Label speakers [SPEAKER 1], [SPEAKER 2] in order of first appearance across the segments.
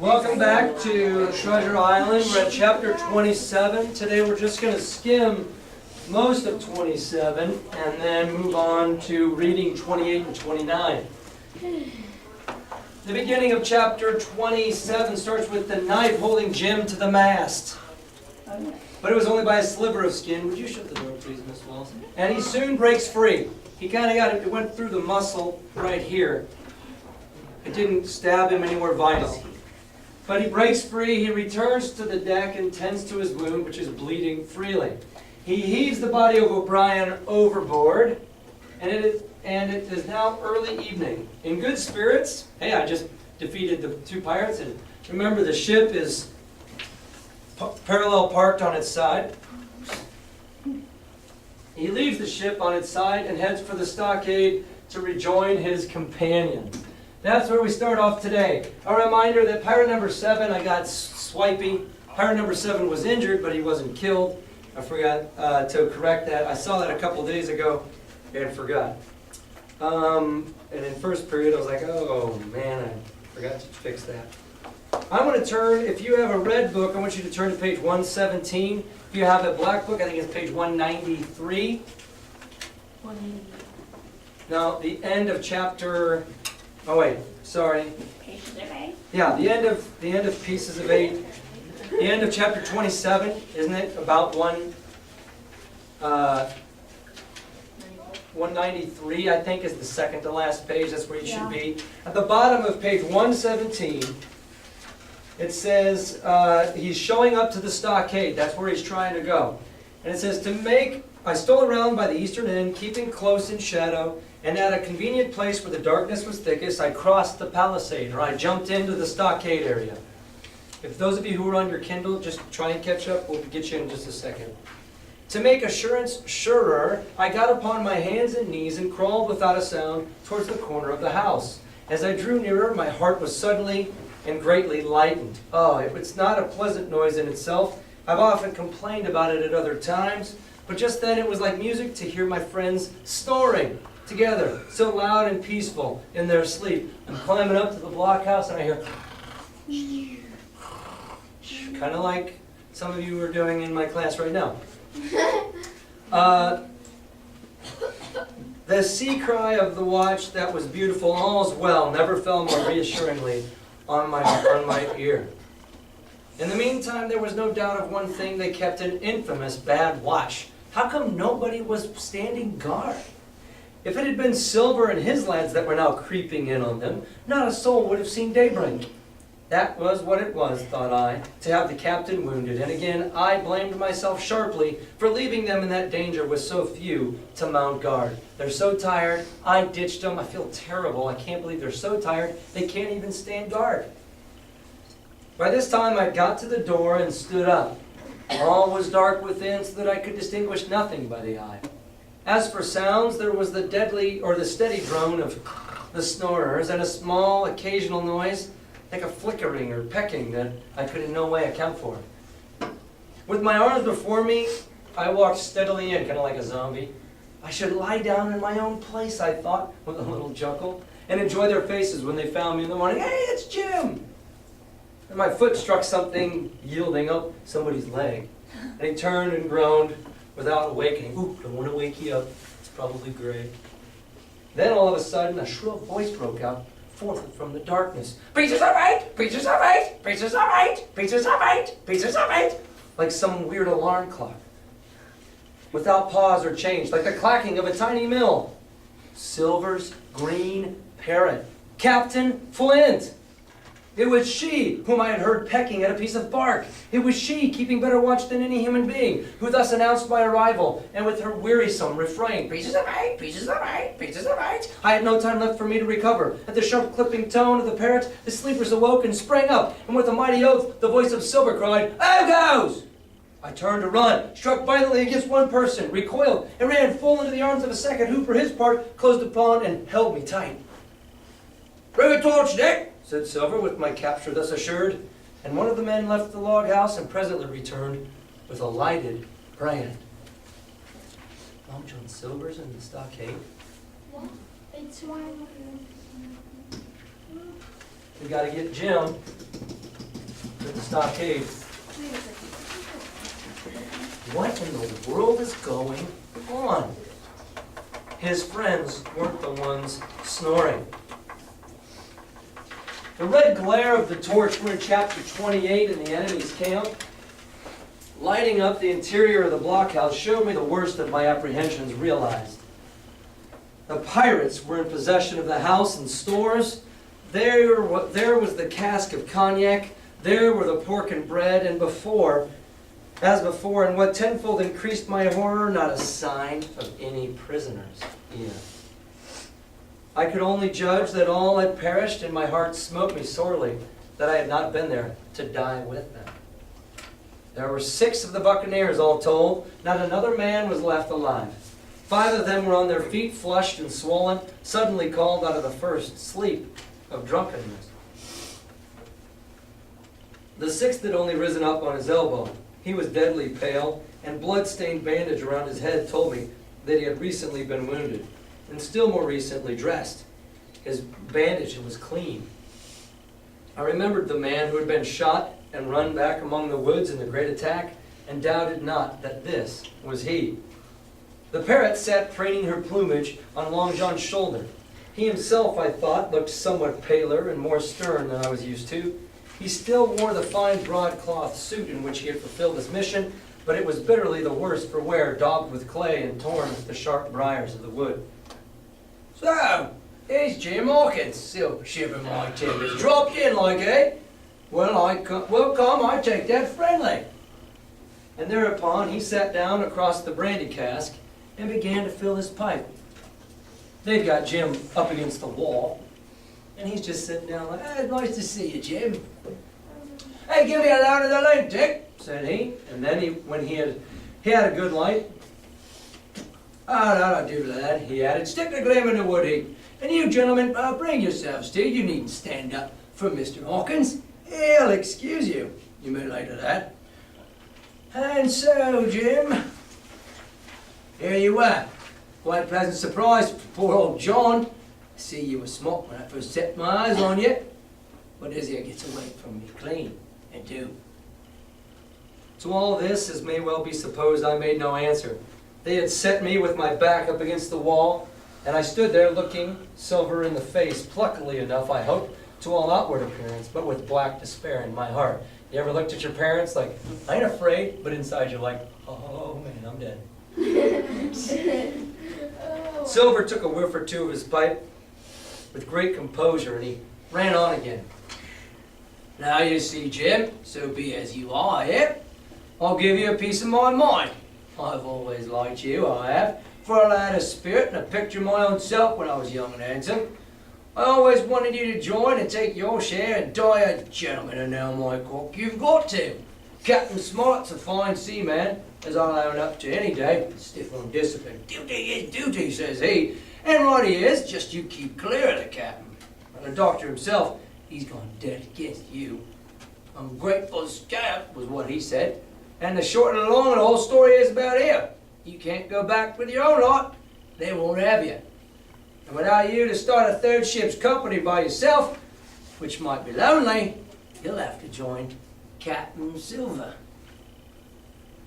[SPEAKER 1] Welcome back to Treasure Island. We're at chapter 27. Today we're just going to skim most of 27 and then move on to reading 28 and 29. The beginning of chapter 27 starts with the knife holding Jim to the mast. But it was only by a sliver of skin. Would you shut the door, please, Miss Wells? And he soon breaks free. He kind of got it. It went through the muscle right here. It didn't stab him anywhere vital. But he breaks free, he returns to the deck and tends to his wound, which is bleeding freely. He heaves the body of O'Brien overboard, and it is now early evening. In good spirits, hey, I just defeated the two pirates, and remember the ship is parallel parked on its side. He leaves the ship on its side and heads for the stockade to rejoin his companion. That's where we start off today. A reminder that pirate number 7, I got swipey. Pirate number 7 was injured, but he wasn't killed. I forgot to correct that. I saw that a couple days ago and forgot. And in first period, I was like, oh man, I forgot to fix that. I'm going to turn, if you have a red book, I want you to turn to page 117. If you have a black book, I think it's page 193.
[SPEAKER 2] 180.
[SPEAKER 1] Now, the end of chapter... Oh wait, sorry.
[SPEAKER 2] Pieces of 8?
[SPEAKER 1] Yeah, the end of Pieces of 8. The end of chapter 27, isn't it? About 193, I think, is the second to last page. That's where you should be. At the bottom of page 117, it says he's showing up to the stockade. That's where he's trying to go. And it says, I stole around by the eastern end, keeping close in shadow, and at a convenient place where the darkness was thickest, I crossed the palisade, or I jumped into the stockade area. If those of you who are on your Kindle, just try and catch up. We'll get you in just a second. To make assurance surer, I got upon my hands and knees and crawled without a sound towards the corner of the house. As I drew nearer, my heart was suddenly and greatly lightened. Oh, it's not a pleasant noise in itself. I've often complained about it at other times, but just then it was like music to hear my friends snoring together, so loud and peaceful in their sleep. I'm climbing up to the blockhouse and I hear kind of like some of you are doing in my class right now. The sea cry of the watch that was beautiful, all's well, never fell more reassuringly on my ear. In the meantime, there was no doubt of one thing: they kept an infamous bad watch. How come nobody was standing guard? If it had been Silver and his lads that were now creeping in on them, not a soul would have seen daybreak. That was what it was, thought I, to have the captain wounded. And again, I blamed myself sharply for leaving them in that danger with so few to mount guard. They're so tired, I ditched them. I feel terrible. I can't believe they're so tired, they can't even stand guard. By this time, I got to the door and stood up. All was dark within, so that I could distinguish nothing by the eye. As for sounds, there was the steady drone of the snorers, and a small, occasional noise, like a flickering or pecking, that I could in no way account for. With my arms before me, I walked steadily in, kind of like a zombie. I should lie down in my own place, I thought, with a little chuckle, and enjoy their faces when they found me in the morning. Hey, it's Jim! And my foot struck something, yielding up somebody's leg. And he turned and groaned without awakening. Ooh, don't want to wake you up. It's probably great. Then all of a sudden, a shrill voice broke out forth from the darkness. Pieces of 8! Pieces of 8! Pieces of 8! Pieces of 8! Pieces of 8! Like some weird alarm clock. Without pause or change, like the clacking of a tiny mill. Silver's green parrot. Captain Flint! It was she whom I had heard pecking at a piece of bark. It was she, keeping better watch than any human being, who thus announced my arrival, and with her wearisome refrain, Pieces of 8, pieces of 8, pieces of 8. I had no time left for me to recover. At the sharp clipping tone of the parrot, the sleepers awoke and sprang up, and with a mighty oath, the voice of Silver cried, Out goes! I turned to run, struck violently against one person, recoiled, and ran full into the arms of a second, who, for his part, closed upon and held me tight. Bring a torch, Dick! Said Silver, with my capture thus assured, and one of the men left the log house and presently returned with a lighted brand. Long John Silver's in the stockade.
[SPEAKER 2] Yeah, it's one.
[SPEAKER 1] We got to get Jim at the stockade. What in the world is going on? His friends weren't the ones snoring. The red glare of the torch, we're in chapter 28 in the enemy's camp, lighting up the interior of the blockhouse, showed me the worst of my apprehensions realized. The pirates were in possession of the house and stores. There was the cask of cognac. There were the pork and bread. And as before, and what tenfold increased my horror, not a sign of any prisoners here. I could only judge that all had perished, and my heart smote me sorely that I had not been there to die with them. There were 6 of the buccaneers, all told. Not another man was left alive. 5 of them were on their feet, flushed and swollen, suddenly called out of the first sleep of drunkenness. The 6th had only risen up on his elbow. He was deadly pale, and blood-stained bandage around his head told me that he had recently been wounded, and still more recently dressed. His bandage was clean. I remembered the man who had been shot and run back among the woods in the great attack, and doubted not that this was he. The parrot sat preening her plumage on Long John's shoulder. He himself, I thought, looked somewhat paler and more stern than I was used to. He still wore the fine broadcloth suit in which he had fulfilled his mission, but it was bitterly the worse for wear, daubed with clay and torn with the sharp briars of the wood. "So, here's Jim Hawkins, silver shiver my timbers. Dropped in like, eh? Well, come, I take that friendly." And thereupon he sat down across the brandy cask and began to fill his pipe. They've got Jim up against the wall, and he's just sitting down like, "Nice to see you, Jim." "Hey, give me a load of the link, Dick," said he. And then when he had a good light, "Oh, that'll do, lad," he added. "Stick the glim in the wood heap. And you gentlemen, bring yourselves to. You needn't stand up for Mr. Hawkins. He'll excuse you. You may later that. And so, Jim, here you are. Quite a pleasant surprise for poor old John. I see you were smart when I first set my eyes on you. But this here gets away from me clean, and do." To all this, as may well be supposed, I made no answer. They had set me with my back up against the wall, and I stood there looking Silver in the face, pluckily enough, I hoped, to all outward appearance, but with black despair in my heart. You ever looked at your parents like, "I ain't afraid," but inside you're like, "Oh man, I'm dead." Silver took a whiff or two of his pipe with great composure, and he ran on again. "Now you see, Jim, so be as you are here, I'll give you a piece of my mind. I've always liked you, I have, for a lad of spirit and a picture of my own self when I was young and handsome. I always wanted you to join and take your share and die a gentleman, and now, my cock, you've got to. Captain Smart's a fine seaman, as I'll own up to any day, stiff on discipline. Duty is duty, says he, and right he is, just you keep clear of the captain. And the doctor himself, he's gone dead against you. Ungrateful scamp, was what he said. And the short and the long of the whole story is about here. You can't go back with your own lot. They won't have you. And without you to start a 3rd ship's company by yourself, which might be lonely, you'll have to join Captain Silver."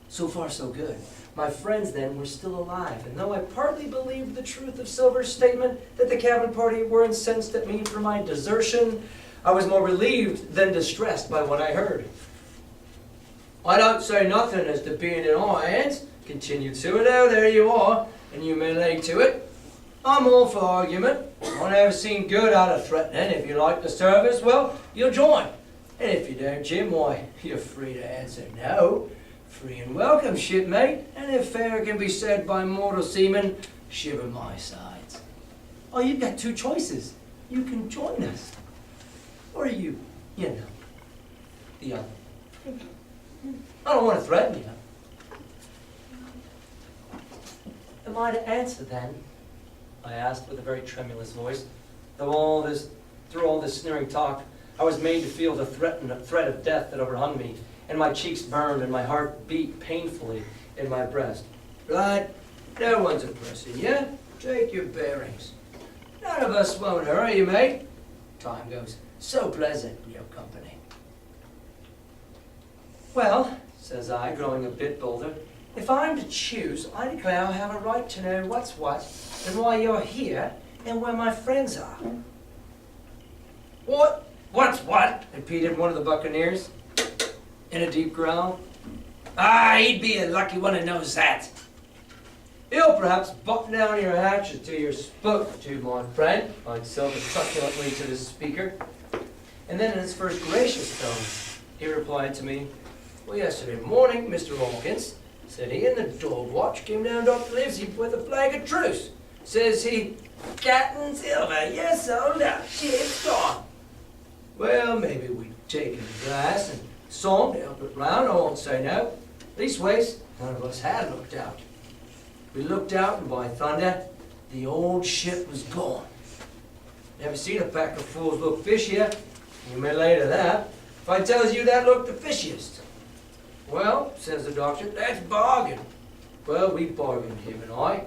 [SPEAKER 1] So far, so good. My friends then were still alive, and though I partly believed the truth of Silver's statement that the cabin party were incensed at me for my desertion, I was more relieved than distressed by what I heard. "I don't say nothing as to being in our hands," continued Silver. "Now, there you are, and you may lay to it. I'm all for argument. I never seen good out of threatening. If you like the service, well, you'll join. And if you don't, Jim, why, you're free to answer no. Free and welcome, shipmate, and if fair can be said by mortal seamen, shiver my sides. Oh, you've got 2 choices. You can join us, or you know, the other. I don't want to threaten you. Am I to answer then?" I asked with a very tremulous voice. Through all this sneering talk, I was made to feel the threat of death that overhung me, and my cheeks burned and my heart beat painfully in my breast. "Right, no one's oppressing you. Take your bearings. None of us won't hurry you, mate. Time goes so pleasant in your company." Well, says I, growing a bit bolder, if I'm to choose, I declare I have a right to know what's what and why you're here and where my friends are. What? What's what? Repeated one of the buccaneers in a deep growl. Ah, he'd be a lucky one who knows that. You'll perhaps button down your hatchet till you're spoken to, my friend, cried Silver truculently to the speaker. And then in his first gracious tone, he replied to me, well, yesterday morning, Mr. Hawkins, said he, and the dog watch came down Dr. Livesey with a flag of truce. Says he, Captain Silver, you're sold out, ship's gone. Well, maybe we'd take a glass and song to help it round, I won't say no. Leastways, none of us had looked out. We looked out, and by thunder, the old ship was gone. Never seen a pack of fools look fishier. You may lay to that, if I tells you that looked the fishiest. Well, says the doctor, that's bargain. Well, we bargained, him and I,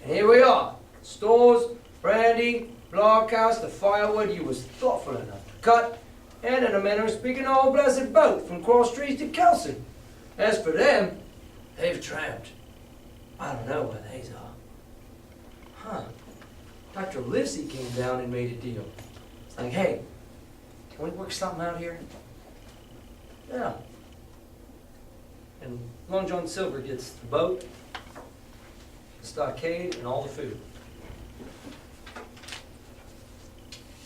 [SPEAKER 1] and here we are. Stores, brandy, blockhouse, the firewood you was thoughtful enough to cut, and in a manner of speaking, a whole blessed boat from Cross Trees to Kelsey. As for them, they've tramped. I don't know where they are. Huh. Dr. Livesey came down and made a deal. It's like, hey, can we work something out here? Yeah. And Long John Silver gets the boat, the stockade, and all the food.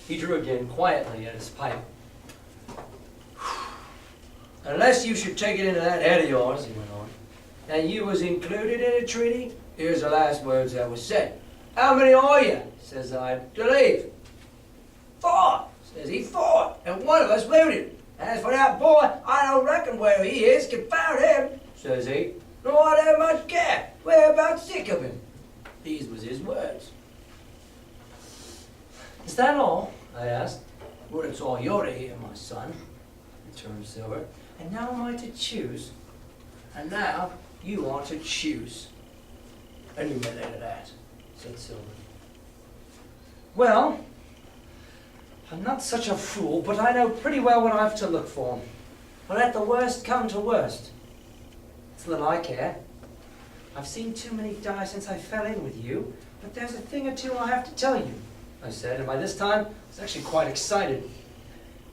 [SPEAKER 1] He drew again quietly at his pipe. Unless you should take it into that head of yours, he went on, and you was included in a treaty, here's the last words that was said. How many are you? Says I, to leave. 4, says he, 4, and one of us looted. As for that boy, I don't reckon where he is, confound him, says he. Nor I don't much care, we're about sick of him. These was his words. Is that all? I asked. Well, it's all you're to hear, my son, returned Silver. And now am I to choose? And now you are to choose. And you may lay to that, said Silver. Well, I'm not such a fool, but I know pretty well what I've to look for. But let the worst come to worst. It's little I care. I've seen too many die since I fell in with you, but there's a thing or two I have to tell you, I said, and by this time I was actually quite excited.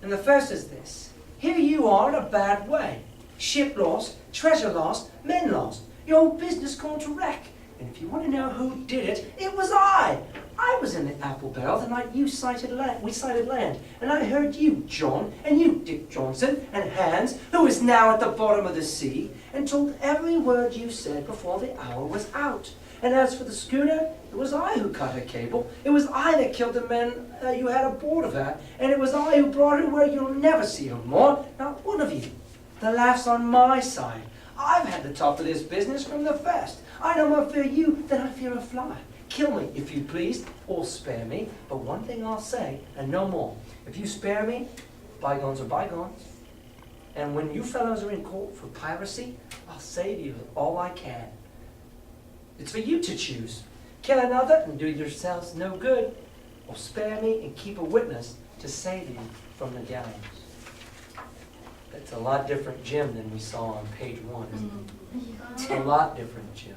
[SPEAKER 1] And the first is this. Here you are in a bad way. Ship lost, treasure lost, men lost. Your whole business gone to wreck. And if you want to know who did it, it was I. I was in the apple barrel the night we sighted land. And I heard you, John, and you, Dick Johnson, and Hans, who is now at the bottom of the sea, and told every word you said before the hour was out. And as for the schooner, it was I who cut her cable. It was I that killed the men you had aboard of her. And it was I who brought her where you'll never see her more, not one of you. The laugh's on my side. I've had the top of this business from the first. I no more fear you than I fear a fly. Kill me, if you please, or spare me. But one thing I'll say, and no more. If you spare me, bygones are bygones. And when you fellows are in court for piracy, I'll save you all I can. It's for you to choose. Kill another and do yourselves no good, or spare me and keep a witness to save you from the gallows. That's a lot different Jim than we saw on page 1, isn't it? It's a lot different Jim.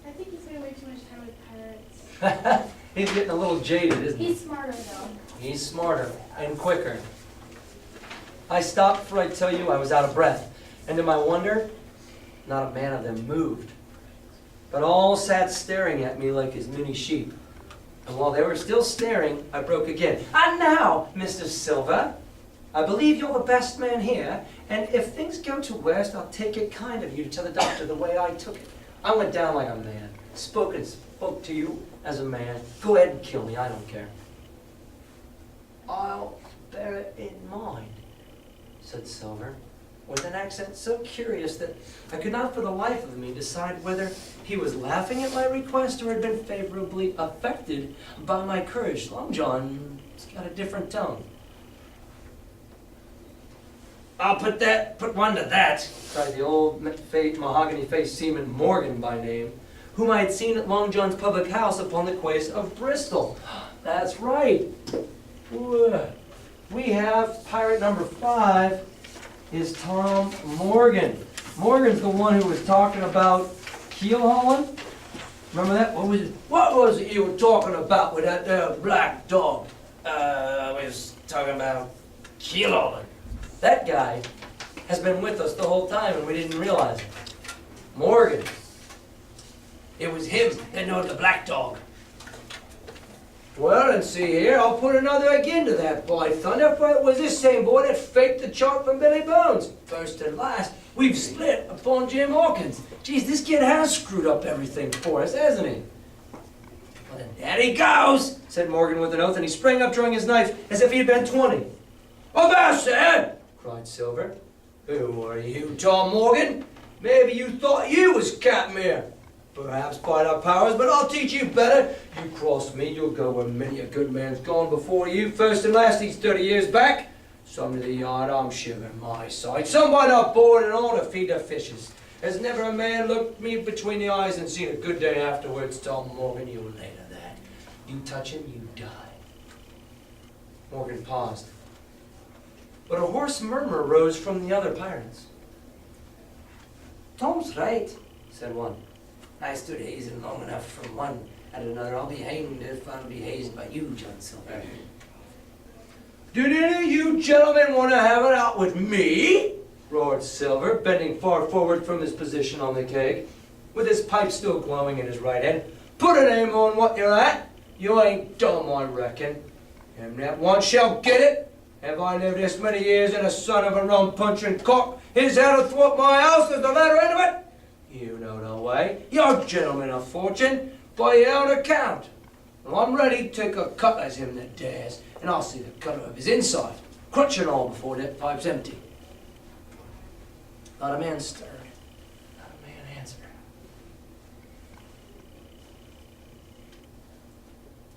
[SPEAKER 2] I think he's spending way too much time with pirates.
[SPEAKER 1] He's getting a little jaded, isn't he?
[SPEAKER 2] He's smarter though.
[SPEAKER 1] He's smarter and quicker. I stopped, for I tell you, I was out of breath. And to my wonder, not a man of them moved, but all sat staring at me like as many sheep. And while they were still staring, I broke again. And now, Mr. Silver, I believe you're the best man here, and if things go to worst, I'll take it kind of you to tell the doctor the way I took it. I went down like a man, spoke to you as a man. Go ahead and kill me, I don't care. I'll bear it in mind, said Silver, with an accent so curious that I could not for the life of me decide whether he was laughing at my request or had been favorably affected by my courage. Long John's got a different tone. I'll put one to that, cried the old mahogany-faced seaman Morgan by name, whom I had seen at Long John's public house upon the quays of Bristol. That's right. We have pirate number 5 is Tom Morgan. Morgan's the one who was talking about keel hauling. Remember that? What was it you were talking about with that there black dog? I was talking about keel hauling. That guy has been with us the whole time and we didn't realize it. Morgan. It was him that knowed the black dog. Well, and see here, I'll put another again to that boy, Thunder, for it was this same boy that faked the chart from Billy Bones. First and last, we've split upon Jim Hawkins. Geez, this kid has screwed up everything for us, hasn't he? Well, then there he goes, said Morgan with an oath, and he sprang up drawing his knife as if he had been 20. Avast, Ed! Cried Silver. Who are you, Tom Morgan? Maybe you thought you was Captain here. Perhaps by the powers, but I'll teach you better. You cross me, you'll go where many a good man's gone before you, first and last these 30 years back. Some to the yard, I'm shivering my side. Some by the board and all to feed the fishes. There's never a man looked me between the eyes and seen a good day afterwards. Tom Morgan, you later that. You touch him, you die. Morgan paused. But a hoarse murmur rose from the other pirates. Tom's right, said one. I stood hazing long enough from one and another. I'll be hanged if I'll be hazed by you, John Silver. Did any of you gentlemen want to have it out with me? Roared Silver, bending far forward from his position on the keg, with his pipe still glowing in his right hand. Put a name on what you're at. You ain't dumb, I reckon. And that one shall get it. Have I lived this many years in a son of a rum punching cock? His head athwart my house is the letter end of it. You know the way. You're gentlemen of fortune, by your own account. Well, I'm ready to take a cut as him that dares, and I'll see the colour of his inside, crunch and all before that pipe's empty. Not a man stirred, not a man answered.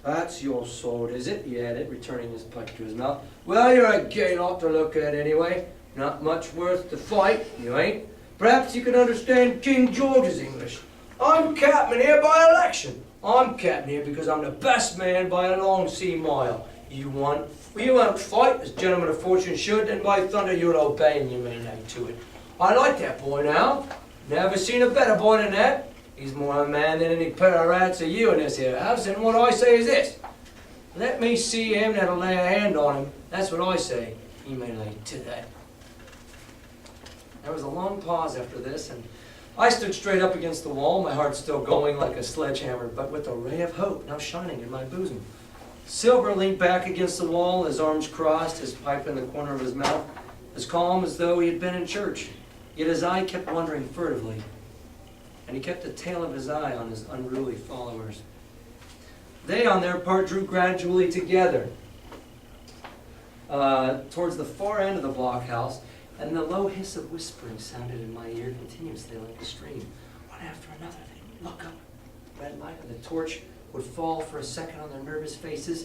[SPEAKER 1] That's your sword, is it? He added, returning his pipe to his mouth. Well, you're a gay lot to look at anyway. Not much worth to fight, you ain't. Perhaps you can understand King George's English. I'm captain here by election. I'm captain here because I'm the best man by a long sea mile. You won't fight as gentlemen of fortune should, then by thunder you'll obey and you may not to it. I like that boy now. Never seen a better boy than that. He's more a man than any pair of rats of you in this here house, and what I say is this. Let me see him that'll lay a hand on him. That's what I say. He may lay to that. There was a long pause after this, and I stood straight up against the wall, my heart still going like a sledgehammer, but with a ray of hope now shining in my bosom. Silver leaned back against the wall, his arms crossed, his pipe in the corner of his mouth, as calm as though he had been in church. Yet his eye kept wandering furtively, and he kept the tail of his eye on his unruly followers. They, on their part, drew gradually together towards the far end of the blockhouse, and the low hiss of whispering sounded in my ear continuously like a stream. One after another, they would look up. The red light of the torch would fall for a second on their nervous faces,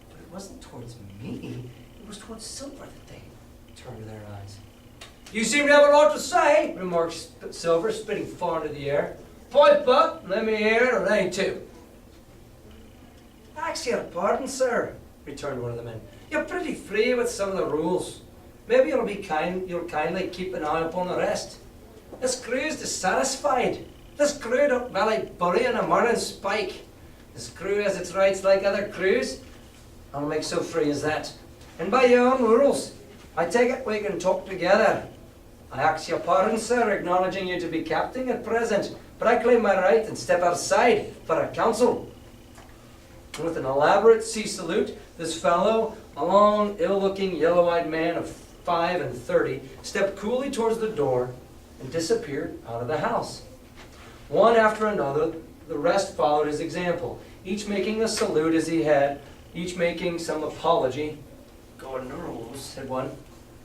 [SPEAKER 1] but it wasn't towards me. It was towards Silver that they turned their eyes. You seem to have a lot to say, remarked Silver, spitting far into the air. Pipe up, let me hear it, or lay to. Ask your pardon, sir, returned one of the men. You're pretty free with some of the rules. Maybe you'll kindly keep an eye upon the rest. This crew is dissatisfied. This crew don't valley bury in a morning spike. This crew has its rights like other crews. I'll make so free as that. And by your own rules, I take it we can talk together. I ask your pardon, sir, acknowledging you to be captain at present, but I claim my right and step outside for a council. And with an elaborate sea salute, this fellow, a long, ill-looking, yellow-eyed man of 35, stepped coolly towards the door and disappeared out of the house. One after another, the rest followed his example, each making a salute as he had, each making some apology. According to rules, said one.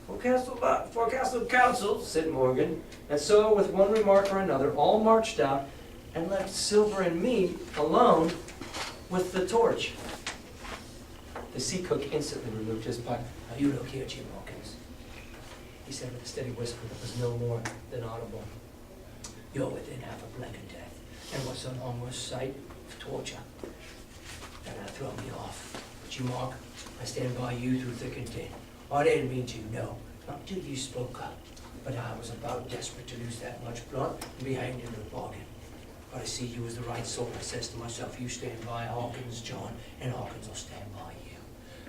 [SPEAKER 1] Forecastle council, said Morgan. And so, with one remark or another, all marched out and left Silver and me alone with the torch. The sea cook instantly removed his pipe. Now you look here, Jim Hawkins, he said with a steady whisper that was no more than audible. You're within half a blank of death, and what's an almost sight of torture. They're gonna throw me off. But you, Mark, I stand by you through thick and thin. I didn't mean to, no, not till you spoke up.
[SPEAKER 3] but I was about desperate to lose that much blood and be hanged in the bargain. But I see you was the right sort. I says to myself, you stand by Hawkins, John, and Hawkins will stand by you.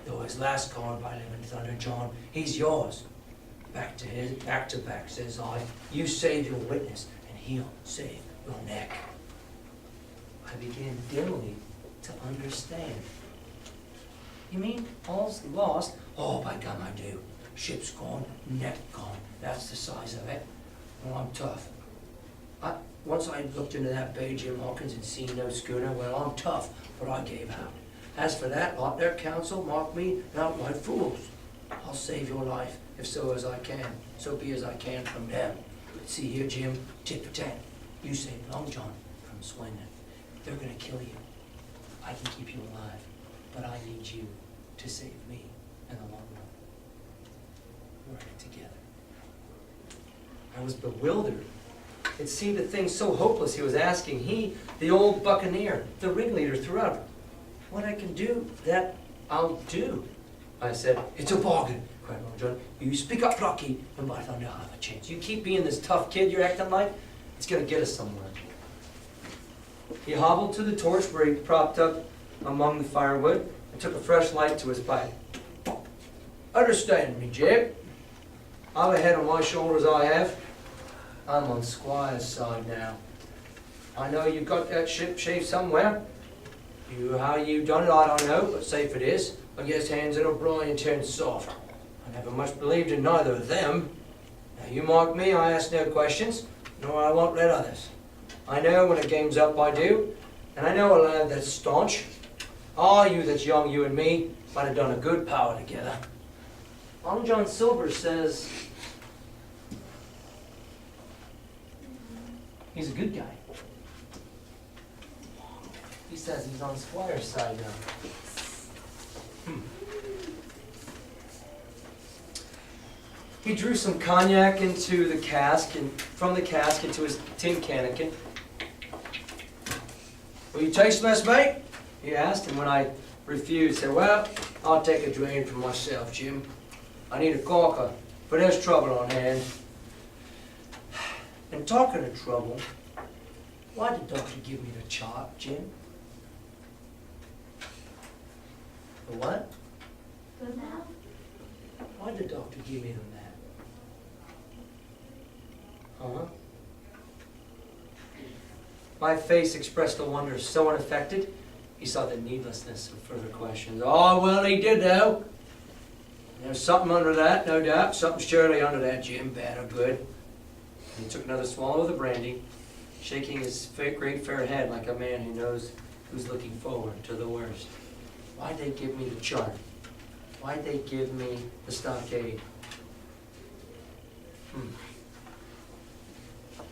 [SPEAKER 3] Though his last card by Living Thunder, John, he's yours. Back to back, says I. You save your witness, and he'll save your neck. I began dimly to understand. You mean all's lost? Oh, by gum, I do. Ship's gone, neck gone. That's the size of it. Well, I'm tough. Once I looked into that bay, Jim Hawkins, and seen no schooner, well, I'm tough, but I gave out. As for that, ought their counsel mark me outright fools. I'll save your life, if so as I can, so be as I can from them. But see here, Jim, tit for tat. You saved Long John from swinging. They're gonna kill you. I can keep you alive, but I need you to save me in the long run. We're in it together.
[SPEAKER 1] I was bewildered. It seemed a thing so hopeless he was asking. He, the old buccaneer, the ringleader throughout. What I can do, that I'll do. I said, it's a bargain, cried Long John. You speak up, Rocky, and by thunder I'll have a chance. You keep being this tough kid you're acting like, it's gonna get us somewhere. He hobbled to the torch where he propped up among the firewood and took a fresh light to his pipe. Understand me, Jim. I've a head on my shoulders, I have. I'm on Squire's side now. I know you got that ship shape somewhere. How you done it, I don't know, but safe it is. I guess Hans and O'Brien turned soft. I never much believed in neither of them. Now you mark me, I ask no questions, nor I won't let others. I know when a game's up, I do, and I know a lad that's staunch. Ah, you that's young, you and me, might have done a good power together. Long John Silver says he's a good guy. He says he's on Squire's side now. He drew some cognac into the cask, and from the cask into his tin cannikin. Will you taste this, mate? He asked, and when I refused, said, well, I'll take a drain for myself, Jim. I need a corker, but there's trouble on hand. And talking of trouble, why did Doctor give me the chart, Jim? The what?
[SPEAKER 2] Good now?
[SPEAKER 1] Why did Doctor give me the map? Huh? My face expressed a wonder so unaffected, he saw the needlessness of further questions. Oh, well, he did, though. There's something under that, no doubt. Something surely under that, Jim, bad or good. And he took another swallow of the brandy, shaking his great fair head like a man who knows who's looking forward to the worst. Why'd they give me the chart? Why'd they give me the stockade?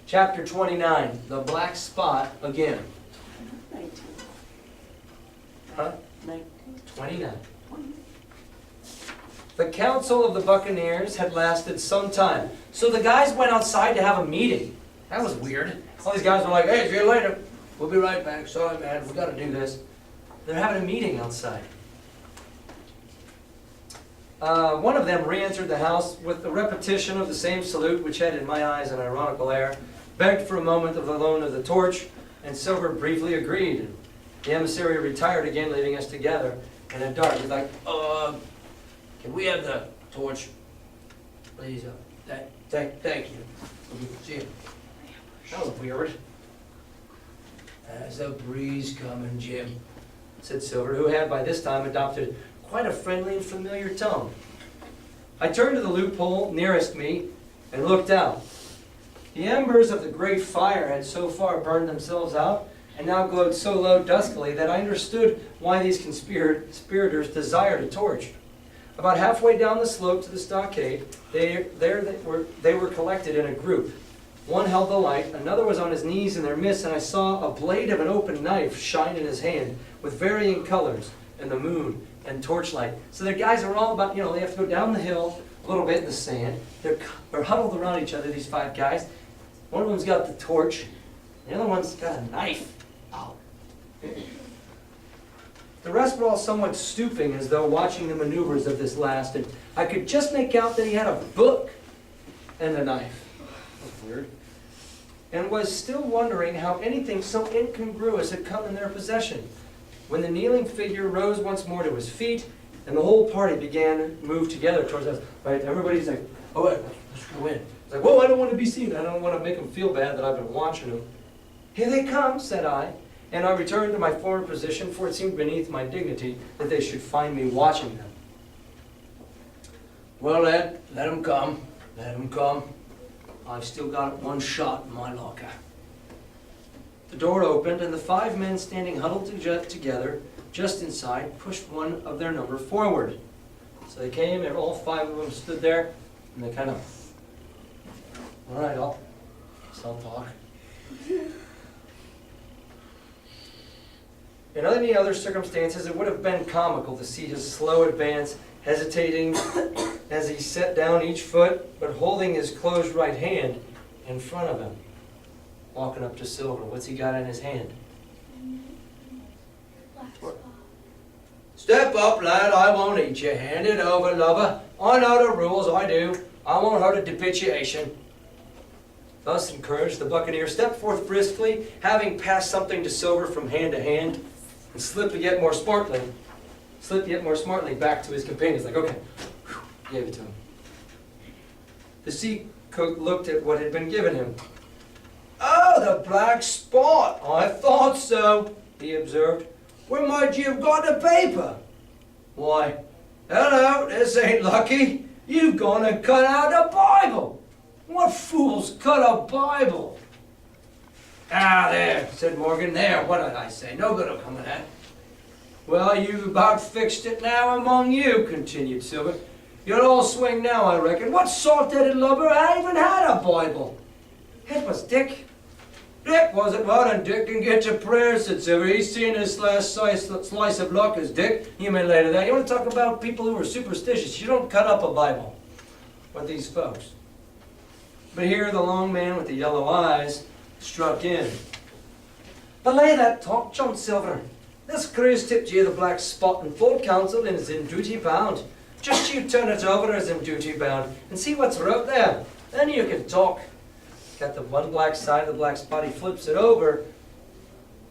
[SPEAKER 1] Chapter 29, the black spot again.
[SPEAKER 4] 19.
[SPEAKER 1] Huh?
[SPEAKER 4] 19.
[SPEAKER 1] 29. The council of the Buccaneers had lasted some time, so the guys went outside to have a meeting. That was weird. All these guys were like, hey, see you later. We'll be right back. Sorry, man, we gotta do this. They're having a meeting outside. One of them re-entered the house with the repetition of the same salute, which had in my eyes an ironical air, begged for a moment of the loan of the torch, and Silver briefly agreed. The emissary retired again, leaving us together in the dark. He's like, can we have the torch? Please, thank you. See you. That was weird. There's a breeze coming, Jim, said Silver, who had by this time adopted quite a friendly and familiar tone. I turned to the loophole nearest me and looked out. The embers of the great fire had so far burned themselves out and now glowed so low duskily that I understood why these conspirators desired a torch. About halfway down the slope to the stockade, they were collected in a group. One held the light, another was on his knees in their midst, and I saw a blade of an open knife shine in his hand with varying colors and the moon and torchlight. So the guys are all about, they have to go down the hill a little bit in the sand. They're huddled around each other, these 5 guys. One of them's got the torch, the other one's got a knife out. The rest were all somewhat stooping as though watching the maneuvers of this last, and I could just make out that he had a book and a knife. That's weird. And was still wondering how anything so incongruous had come in their possession, when the kneeling figure rose once more to his feet, and the whole party began to move together towards us. Right? Everybody's like, oh, wait, let's go in. It's like, whoa, I don't want to be seen. I don't want to make them feel bad that I've been watching them. Here they come, said I, and I returned to my former position, for it seemed beneath my dignity that they should find me watching them. Well, Ed, let them come. Let them come. I've still got one shot in my locker. The door opened, and the 5 men standing huddled together just inside pushed one of their number forward. So they came, and all 5 of them stood there, and they kind of, all right, I'll talk. In any other circumstances, it would have been comical to see his slow advance, hesitating as he set down each foot, but holding his closed right hand in front of him. Walking up to Silver. What's he got in his hand?
[SPEAKER 2] Black spot.
[SPEAKER 3] Step up, lad, I won't eat you. Hand it over, lover. I know the rules, I do. I won't hurt a depreciation.
[SPEAKER 1] Thus encouraged, the buccaneer stepped forth briskly, having passed something to Silver from hand to hand, and slipped yet more smartly back to his companions. Like, okay, whew, gave it to him. The sea cook looked at what had been given him.
[SPEAKER 3] Oh, the black spot. I thought so, he observed. Where might you have got the paper? Why, hello, this ain't lucky. You've gone and cut out the Bible. What fools cut a Bible? Ah, there, said Morgan. There, what did I say? No good will come of that. Well, you've about fixed it now among you, continued Silver. You'll all swing now, I reckon. What salt-headed lubber I even had a Bible?
[SPEAKER 1] It was Dick.
[SPEAKER 3] Dick, was it? Well, then Dick can get your prayers, said Silver. He's seen his last slice of luck as Dick. You may later that. You want to talk about people who are superstitious? You don't cut up a Bible with these folks.
[SPEAKER 1] But here the long man with the yellow eyes struck in.
[SPEAKER 3] Belay that talk, John Silver. This crew's tipped you the black spot in full council and is in duty bound. Just you turn it over as in duty bound and see what's wrote there. Then you can talk.
[SPEAKER 1] Got the one black side of the black spot, he flips it over, and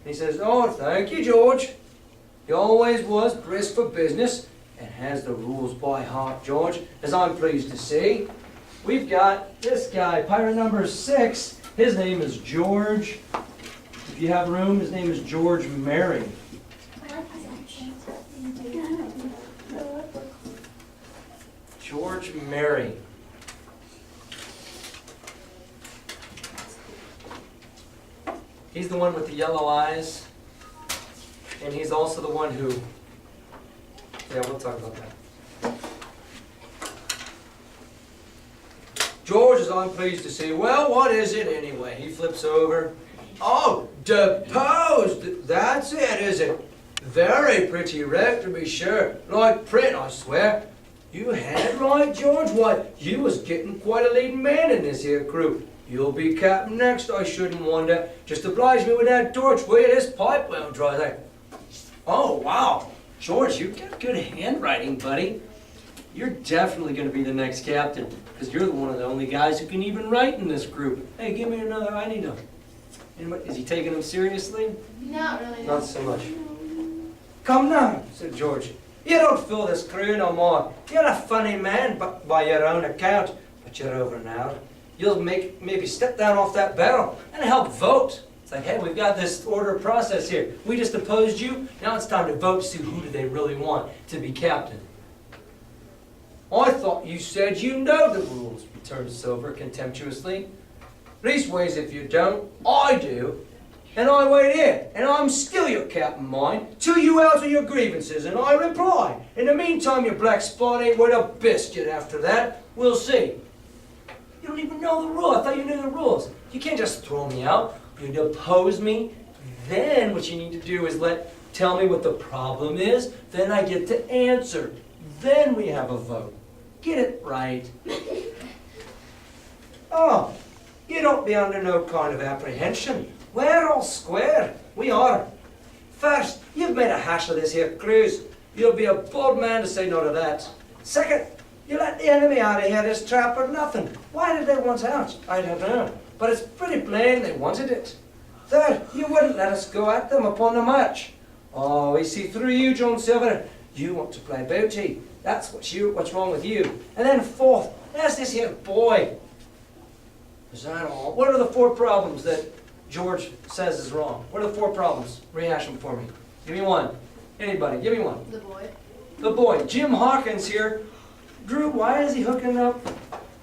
[SPEAKER 1] he says, oh,
[SPEAKER 3] Thank you, George. He always was brisk for business and has the rules by heart, George, as I'm pleased to see.
[SPEAKER 1] we've got this guy, pirate number 6. His name is George. If you have room, his name is George Merry.
[SPEAKER 2] I like his accent.
[SPEAKER 1] George Merry. He's the one with the yellow eyes, and he's also the one who, yeah, we'll talk about that.
[SPEAKER 3] George, as I'm pleased to see. Well, what is it anyway? He flips over. Oh, deposed. That's it, is it? Very pretty wreck, to be sure. Like print, I swear. You had it right, George. Why, you was getting quite a leading man in this here crew. You'll be captain next, I shouldn't wonder. Just oblige me with that torch, will you? This pipe won't dry there. Oh, wow. George, you've got good handwriting, buddy. You're definitely going to be the next captain, because you're one of the only guys who can even write in this group. Hey, give me another, I need to.
[SPEAKER 1] Is he taking him seriously?
[SPEAKER 2] Not really.
[SPEAKER 1] Not so much.
[SPEAKER 3] Come now, said George. You don't fool this crew no more. You're a funny man, but by your own account. But you're over now. You'll maybe step down off that barrel and help vote. It's like, hey, we've got this order process here. We just opposed you. Now it's time to vote to see who do they really want to be captain. I thought you said you know the rules, returned Silver contemptuously. Leastways, if you don't, I do. And I wait here, and I'm still your captain, mind, till you alter your grievances, and I reply. In the meantime, your black spot ain't worth a biscuit after that. We'll see. You don't even know the rule. I thought you knew the rules. You can't just throw me out. You depose me. Then what you need to do is tell me what the problem is. Then I get to answer. Then we have a vote. Get it right. Oh, you don't be under no kind of apprehension. We're all square. We are. First, you've made a hash of this here cruise. You'll be a bold man to say no to that. Second,
[SPEAKER 1] You let the enemy out of here, this trap or nothing. Why did they want out? I don't know. But it's pretty plain they wanted it. Third, you wouldn't let us go at them upon the march. Oh, we see through you, John Silver. You want to play booty. That's what's wrong with you. And then fourth, there's this here boy. Is that all? What are the 4 problems that George says is wrong? What are the 4 problems? Rehash them for me. Give me one. Anybody, give me one.
[SPEAKER 2] The boy.
[SPEAKER 1] The boy, Jim Hawkins here. Drew, why is he hooking up,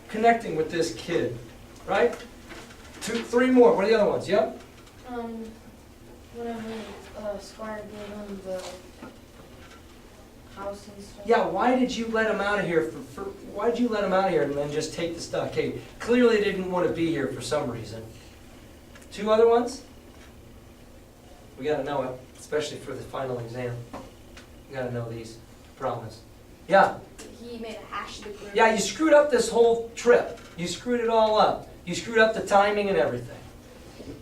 [SPEAKER 1] connecting with this kid? Right? 2, 3 more. What are the other ones? Yep.
[SPEAKER 2] Whenever Squire gave him the house and stuff.
[SPEAKER 1] Yeah, why did you let him out of here why did you let him out of here and then just take the stockade? Clearly they didn't want to be here for some reason. 2 other ones? We gotta know it, especially for the final exam. We gotta know these. Promise. Yeah.
[SPEAKER 2] He made a hash of the group.
[SPEAKER 1] Yeah, you screwed up this whole trip. You screwed it all up. You screwed up the timing and everything.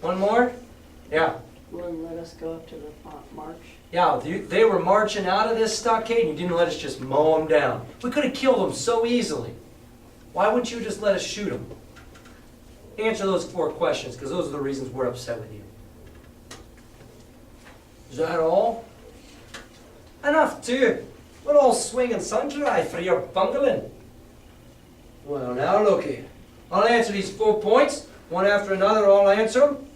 [SPEAKER 1] One more? Yeah.
[SPEAKER 4] Wouldn't let us go up to the march.
[SPEAKER 1] Yeah, they were marching out of this stockade and you didn't let us just mow them down. We could have killed them so easily. Why wouldn't you just let us shoot them? Answer those 4 questions, because those are the reasons we're upset with you. Is that all? Enough too. We're all swinging sundry for your bungling. Well, now look here. I'll answer these 4 points, one after another. I'll answer them.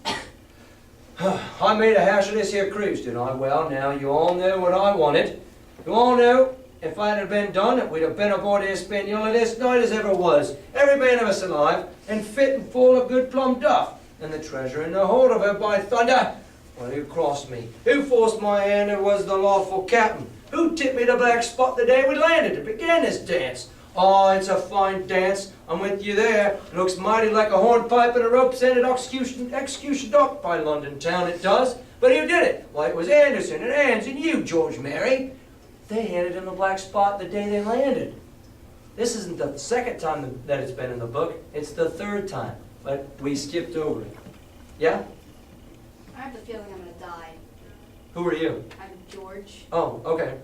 [SPEAKER 1] I made a hash of this here cruise, didn't I? Well, now you all know what I wanted. You all know if I had been done it, we'd have been aboard the Hispaniola this night as ever was. Every man of us alive, and fit and full of good plum duff, and the treasure in the hold of her by thunder. Well, who crossed me? Who forced my hand and was the lawful captain? Who tipped me the black spot the day we landed to begin this dance? Oh, it's a fine dance. I'm with you there. Looks mighty like a hornpipe and a rope-ended execution dock by London town, it does. But who did it? Why, it was Anderson and Anns and you, George Mary. They handed him the black spot the day they landed. This isn't the 2nd time that it's been in the book. It's the 3rd time. But we skipped over it. Yeah?
[SPEAKER 2] I have the feeling I'm gonna die.
[SPEAKER 1] Who are you?
[SPEAKER 2] I'm George.
[SPEAKER 1] Oh, okay.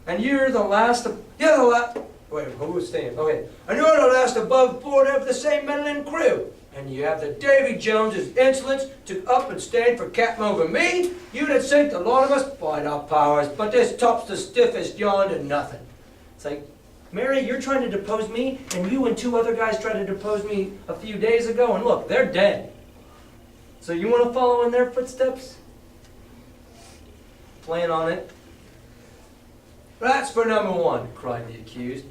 [SPEAKER 1] And you're the last of... You're the last... Wait, who was staying? Okay. And you're the last above board of the St. Meddling crew. And you have the Davy Jones's insolence to up and stand for captain over me? You'd have sent a lot of us by our powers, but this top's the stiffest yawned and nothing. It's like, Mary, you're trying to depose me, and you and 2 other guys tried to depose me a few days ago, and look, they're dead. So you want to follow in their footsteps? Plan on it. That's for number 1, cried the accused.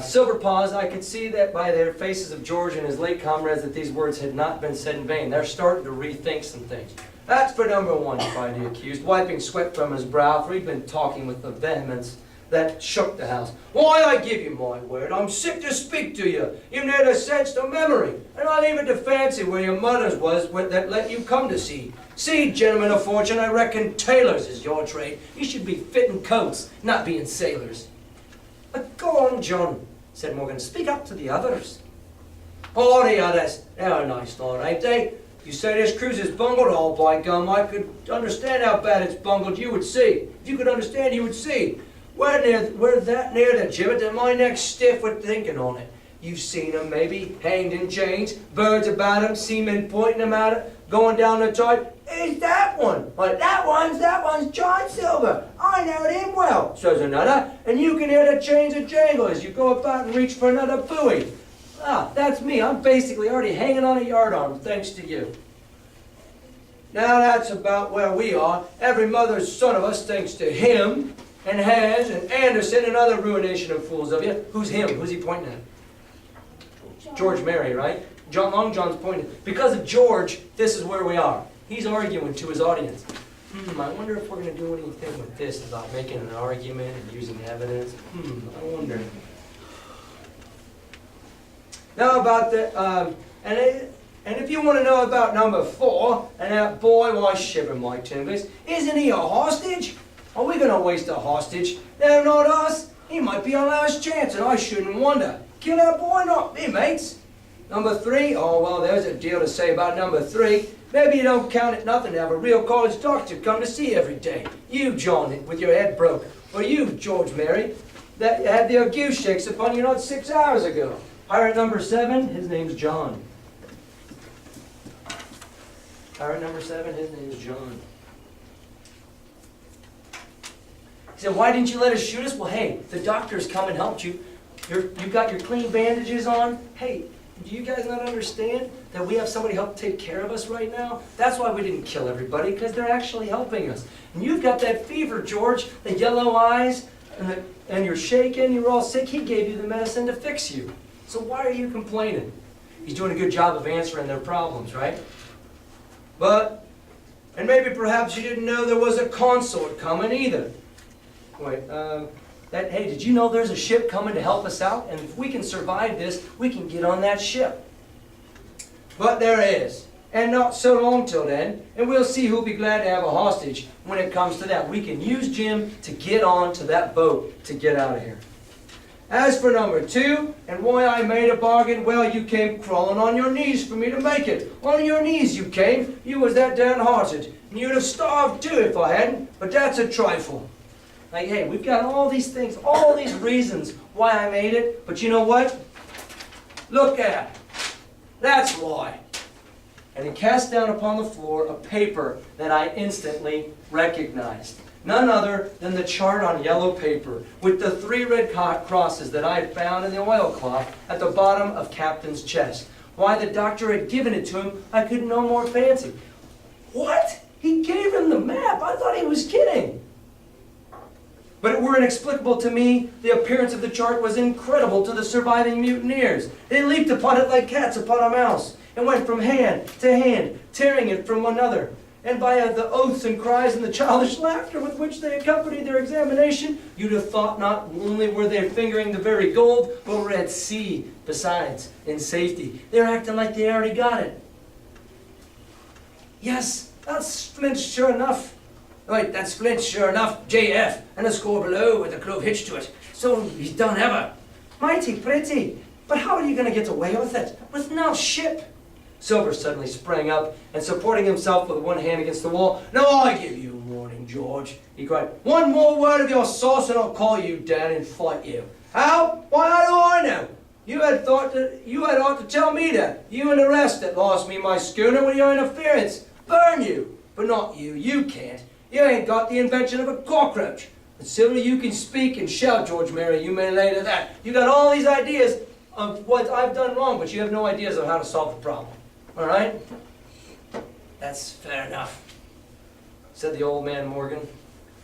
[SPEAKER 1] Silver paws, I could see that by their faces of George and his late comrades that these words had not been said in vain. They're starting to rethink some things. That's for number 1, cried the accused, wiping sweat from his brow, for he'd been talking with the vehemence that shook the house. Why, I give you my word, I'm sick to speak to you. You never sense no memory, and I leave it to fancy where your mother's was that let you come to sea. See, gentlemen of fortune, I reckon tailors is your trade. You should be fitting coats, not being sailors. Go on, John, said Morgan. Speak up to the others. Oh, the others. They're a nice lot, ain't they? You say this cruise is bungled? Oh, by gum, I could understand how bad it's bungled. You would see. If you could understand, you would see. We're that near the gibbet that my neck's stiff with thinking on it. You've seen them, maybe, hanged in chains, birds about them, seamen pointing them at it, going down the tide. It's that one. But that one's John Silver. I know him well, says another. And you can hear the chains a jangle as you go about and reach for another buoy. Ah, that's me. I'm basically already hanging on a yardarm, thanks to you. Now that's about where we are. Every mother's son of us thanks to him, and Hans, and Anderson, and other ruination of fools of you. Who's him? Who's he pointing at? George Mary, right? Long John's pointing. Because of George, this is where we are. He's arguing to his audience. I wonder if we're going to do anything with this about making an argument and using evidence. I wonder. Now about the, and if you want to know about number 4, and that boy, why shiver my timbers, isn't he a hostage? Are we going to waste a hostage? No, not us. He might be our last chance, and I shouldn't wonder. Kill that boy, not me, mates. Number 3, oh, well, there's a deal to say about number 3. Maybe you don't count it nothing to have a real college doctor come to see every day. You, John, with your head broke. Or you, George Mary. that had their goose shakes upon you not 6 hours ago. Pirate number 7, his name's John. Pirate number 7, his name's John. He said, why didn't you let us shoot us? Well, hey, the doctors come and helped you. You've got your clean bandages on. Hey, do you guys not understand that we have somebody help take care of us right now? That's why we didn't kill everybody, because they're actually helping us. And you've got that fever, George, the yellow eyes, and you're shaking, you're all sick. He gave you the medicine to fix you. So why are you complaining? He's doing a good job of answering their problems, right? But, and maybe perhaps you didn't know there was a consort coming either. Wait, hey, did you know there's a ship coming to help us out? And if we can survive this, we can get on that ship. But there is. And not so long till then. And we'll see who'll be glad to have a hostage when it comes to that. We can use Jim to get on to that boat to get out of here. As for number 2, and why I made a bargain, well, you came crawling on your knees for me to make it. On your knees you came. You was that downhearted. And you'd have starved too if I hadn't. But that's a trifle. Like, hey, we've got all these things, all these reasons why I made it, but you know what? Look at it. That's why. And he cast down upon the floor a paper that I instantly recognized. None other than the chart on yellow paper with the 3 red crosses that I had found in the oilcloth at the bottom of Captain's chest. Why the doctor had given it to him, I could no more fancy. What? He gave him the map? I thought he was kidding. But it were inexplicable to me. The appearance of the chart was incredible to the surviving mutineers. They leaped upon it like cats upon a mouse, and went from hand to hand, tearing it from one another. And by the oaths and cries and the childish laughter with which they accompanied their examination, you'd have thought not only were they fingering the very gold, but were at sea besides, in safety. They're acting like they already got it. Yes, that's Flint sure enough. Right, that's Flint, sure enough, JF, and a score below with a clove hitch to it. So he's done ever. Mighty pretty, but how are you going to get away with it? With no ship? Silver suddenly sprang up, and supporting himself with one hand against the wall, now I give you warning, George, he cried. One more word of your sauce and I'll call you down and fight you. How? Why, how do I know? You had ought to tell me that. You and the rest that lost me my schooner with your interference. Burn you, but not you. You can't. You ain't got the invention of a cockroach. And Silver, you can speak and shout, George Mary, you may lay to that. You got all these ideas of what I've done wrong, but you have no ideas of how to solve the problem. All right? That's fair enough, said the old man Morgan.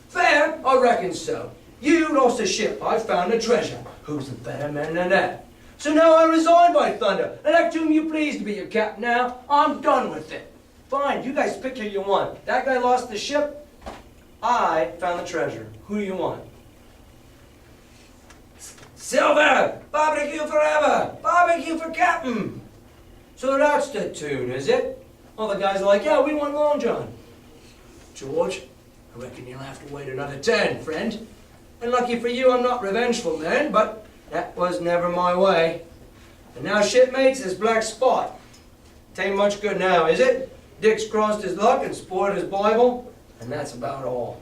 [SPEAKER 1] Fair? I reckon so. You lost a ship. I found a treasure. Who's a better man than that? So now I resign, by thunder. Elect whom you please to be your captain now. I'm done with it. Fine, you guys pick who you want. That guy lost the ship. I found the treasure. Who do you want? Silver! Barbecue forever! Barbecue for captain! So that's the tune, is it? All the guys are like, yeah, we want Long John. George, I reckon you'll have to wait another turn, friend. And lucky for you, I'm not revengeful, man, but that was never my way. And now, shipmates, this black spot. Tain't much good now, is it? Dick's crossed his luck and spoiled his Bible. And that's about all.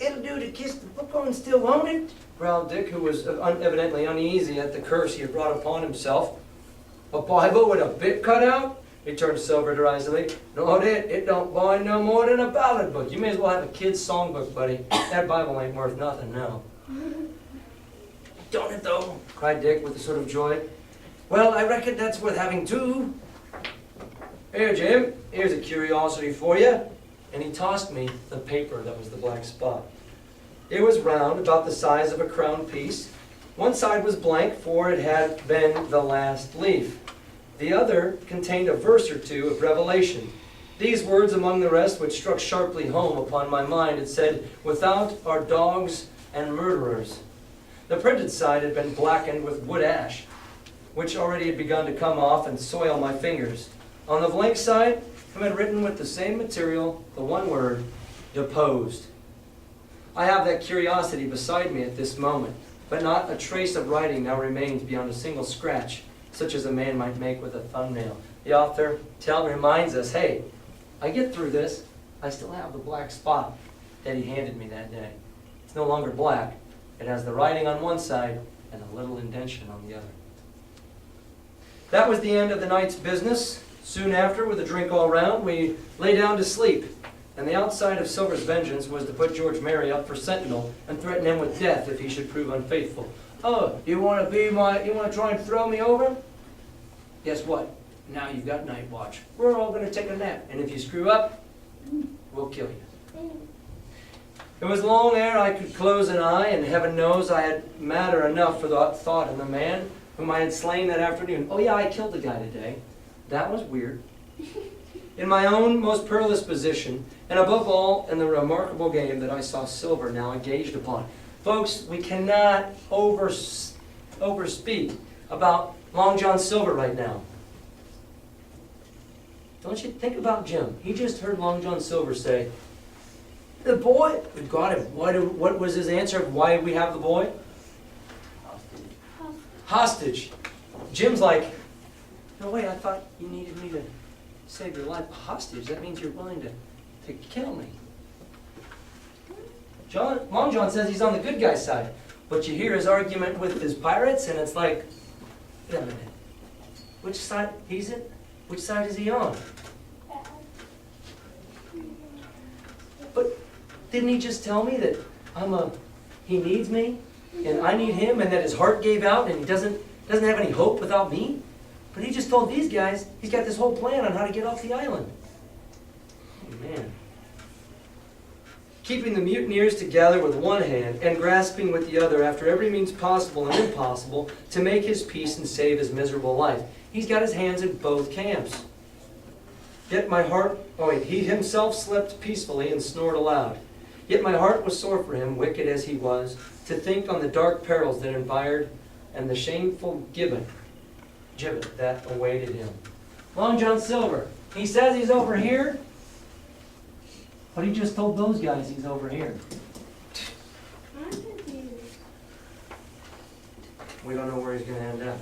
[SPEAKER 1] It'll do to kiss the book on still, won't it? Growled Dick, who was evidently uneasy at the curse he had brought upon himself. A Bible with a bit cut out? Returned Silver derisively. Not it. It don't bind no more than a ballad book. You may as well have a kid's songbook, buddy. That Bible ain't worth nothing now. Don't it, though? Cried Dick with a sort of joy. Well, I reckon that's worth having, too. Here, Jim. Here's a curiosity for you. And he tossed me the paper that was the black spot. It was round, about the size of a crown piece. One side was blank, for it had been the last leaf. The other contained a verse or two of Revelation. These words, among the rest, which struck sharply home upon my mind, it said, "Without are dogs and murderers." The printed side had been blackened with wood ash, which already had begun to come off and soil my fingers. On the blank side, I had written with the same material the one word, "deposed." I have that curiosity beside me at this moment, but not a trace of writing now remains beyond a single scratch, such as a man might make with a thumbnail. The author reminds us, hey, I get through this, I still have the black spot that he handed me that day. It's no longer black, It has the writing on one side and a little indentation on the other. That was the end of the night's business. Soon after, with a drink all round, we lay down to sleep. And the outside of Silver's vengeance was to put George Mary up for sentinel and threaten him with death if he should prove unfaithful. Oh, you want to try and throw me over? Guess what? Now you've got night watch. We're all going to take a nap, and if you screw up, we'll kill you. It was long ere I could close an eye, and heaven knows I had matter enough for the thought in the man whom I had slain that afternoon. Oh yeah, I killed the guy today. That was weird. In my own most perilous position, and above all, in the remarkable game that I saw Silver now engaged upon. Folks, we cannot overspeak about Long John Silver right now. Don't you think about Jim? He just heard Long John Silver say, the boy, we got him. What was his answer of why we have the boy? Hostage. Jim's like, no way, I thought you needed me to save your life. Hostage, that means you're willing to kill me. Long John says he's on the good guy's side. But you hear his argument with his pirates, and it's like, wait a minute. Which side he's in? Which side is he on? But didn't he just tell me that he needs me, and I need him, and that his heart gave out, and he doesn't have any hope without me? But he just told these guys he's got this whole plan on how to get off the island. Oh, man. Keeping the mutineers together with one hand and grasping with the other after every means possible and impossible to make his peace and save his miserable life. He's got his hands in both camps. Yet my heart, he himself slept peacefully and snored aloud. Yet my heart was sore for him, wicked as he was, to think on the dark perils that environed and the shameful gibbet that awaited him. Long John Silver, he says he's over here, but he just told those guys he's over here.
[SPEAKER 2] I'm confused.
[SPEAKER 1] We don't know where he's going to end up.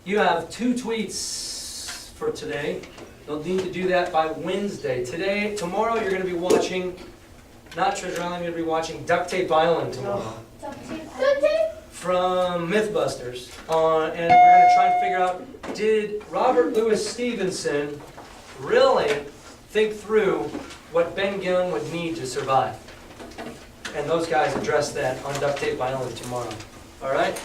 [SPEAKER 1] You have 2 tweets for today. You'll need to do that by Wednesday. Tomorrow you're going to be watching, not Treasure Island, you're going to be watching Duct Tape Island tomorrow.
[SPEAKER 2] Duct tape?
[SPEAKER 1] From Mythbusters. And we're going to try and figure out, did Robert Louis Stevenson really think through what Ben Gillen would need to survive? And those guys address that on Duct Tape Island tomorrow. All right?